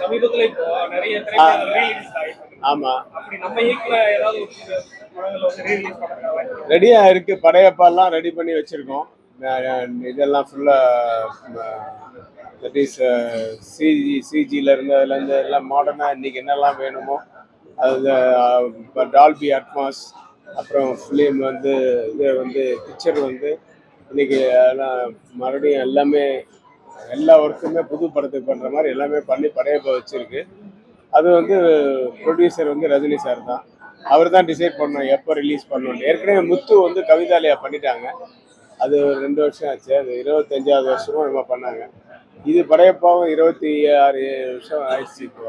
சமீபத்துல இப்போ நிறைய திரைப்படங்கள் ரீலீஸ் ஆயிருக்கு. ஆமா, அப்படி நம்ம இயக்குல ஏதாவது ஒரு சில படங்கள் வந்து ரீலீஸ் பண்றாங்க. ரெடியா இருக்கு. படையப்பாலாம் ரெடி பண்ணி வச்சிருக்கோம். இதெல்லாம் ஃபுல்லா தட் இஸ் சிஜில இருந்து அதுல இருந்து எல்லாம் மாடர்னா இன்னைக்கு என்னெல்லாம் வேணுமோ அது டால்பி அட்மாஸ், அப்புறம் ஃபிலிம் வந்து இது வந்து பிக்சர் வந்து இன்னைக்கு எல்லாம் மறுபடியும் எல்லாமே எல்லா ஒர்க்குமே புது படத்துக்கு பண்ற மாதிரி எல்லாமே பண்ணி படையப்ப வச்சிருக்கு. அது வந்து ப்ரொடியூசர் வந்து ரஜினி சார் தான். அவர் தான் டிசைட் பண்ணோம் எப்போ ரிலீஸ் பண்ணணும். ஏற்கனவே முத்து வந்து கவிதாலயா பண்ணிட்டாங்க. அது ஒரு 2 வருஷம் ஆச்சு. அது 25வது வருஷமும் என்னமோ பண்ணாங்க. இது படையப்பாவும் 26 வருஷம் ஆயிடுச்சு. இப்போ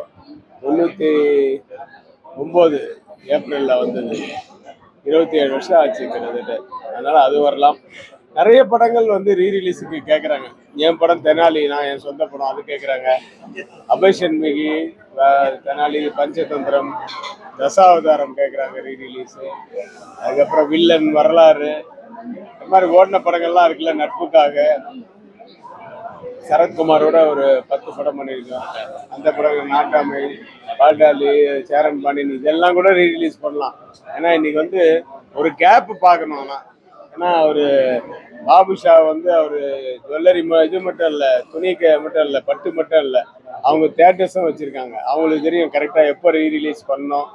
99 ஏப்ரல்ல வந்தது. 27 வருஷம் ஆச்சு கிட்டத்தட்ட. அதனால அது வரலாம். நிறைய படங்கள் வந்து ரீரிலீஸுக்கு கேட்குறாங்க. என் படம் தெனாலி, நான் என் சொந்த படம் அது கேட்குறாங்க. அபய்ஷன்மிகி, தெனாலி, பஞ்சதந்திரம், தசாவதாரம் கேட்குறாங்க ரீரிலீஸு. அதுக்கப்புறம் வில்லன், வரலாறு, இந்த மாதிரி ஓடின படங்கள்லாம் இருக்குல்ல. நட்புக்காக சரத்குமாரோட ஒரு 10 படம் பண்ணியிருக்கோம். அந்த படம் நாட்டாமை, பால்டாலி, சேரன் பாண்டியன் இதெல்லாம் கூட ரீரிலீஸ் பண்ணலாம். ஏன்னா இன்னைக்கு வந்து ஒரு கேப் பார்க்கணும். ஏன்னா ஒரு பாபுஷா வந்து அவர் ஜுவல்லரி இது மட்டும் இல்லை, துணிக்கு மட்டும் இல்லை, பட்டு மட்டும் இல்லை, அவங்க தேட்டர்ஸும் வச்சுருக்காங்க. அவங்களுக்கு தெரியும் கரெக்டாக எப்போ ரீரிலீஸ் பண்ணோம்,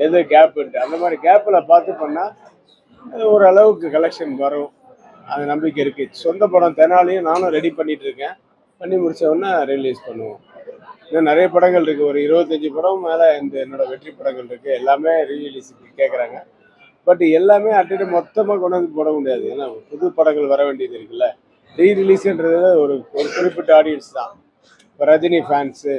எது கேப்புன்ட்டு. அந்த மாதிரி கேப்பில் பார்த்து பண்ணால் ஓரளவுக்கு கலெக்ஷன் வரும். அது நம்பிக்கை இருக்குது. சொந்த படம் தெனாலியும் நானும் ரெடி பண்ணிட்டு இருக்கேன். பண்ணி முடிச்ச உடனே ரிலீஸ் பண்ணுவோம். இன்னும் நிறைய படங்கள் இருக்குது. ஒரு 25 படம் மேலே என்னோட வெற்றி படங்கள் இருக்குது. எல்லாமே ரீரிலீஸுக்கு கேட்குறாங்க. பட் எல்லாமே அட்டிட்டு மொத்தமாக கொண்டு வந்து போட முடியாது. ஏன்னா புது படங்கள் வர வேண்டியது இருக்குல்ல. ரீரிலீஸுன்றது ஒரு குறிப்பிட்ட ஆடியன்ஸ் தான். இப்போ ரஜினி ஃபேன்ஸு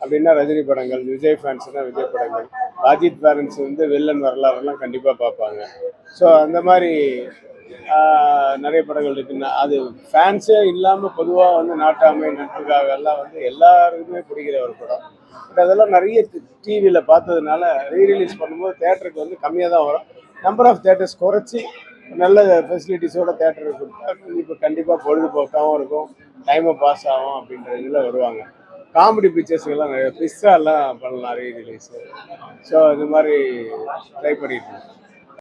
அப்படின்னா ரஜினி படங்கள், விஜய் ஃபேன்ஸ்னால் விஜய் படங்கள், அஜித் ஃபேன்ஸ் வந்து வில்லன் வரலாறுலாம் கண்டிப்பாக பார்ப்பாங்க. ஸோ அந்த மாதிரி நிறைய படங்கள் இருக்குன்னா அது ஃபேன்ஸே இல்லாமல் பொதுவாக வந்து நாட்டாமை, நட்புக்காக எல்லாம் வந்து எல்லாருக்குமே பிடிக்கிற ஒரு படம். பட் அதெல்லாம் நிறைய டிவியில் பார்த்ததுனால ரீரிலீஸ் பண்ணும்போது தேட்டருக்கு வந்து கம்மியாக தான் வரும். நம்பர் ஆஃப் தேட்டர்ஸ் குறைச்சி நல்ல ஃபெசிலிட்டிஸோட தேட்டருக்கு கொடுத்தா இப்போ கண்டிப்பாக பொழுதுபோக்காகவும் இருக்கும், டைமை பாஸ் ஆகும் அப்படின்ற இதில் வருவாங்க. காமெடி பிக்சர்ஸுக்கெல்லாம் நிறைய பிஸ்ஸாலாம் பண்ணலாம் ரீரிலீஸு. ஸோ இது மாதிரி ட்ரை பண்ணிட்டு இருக்கோம்.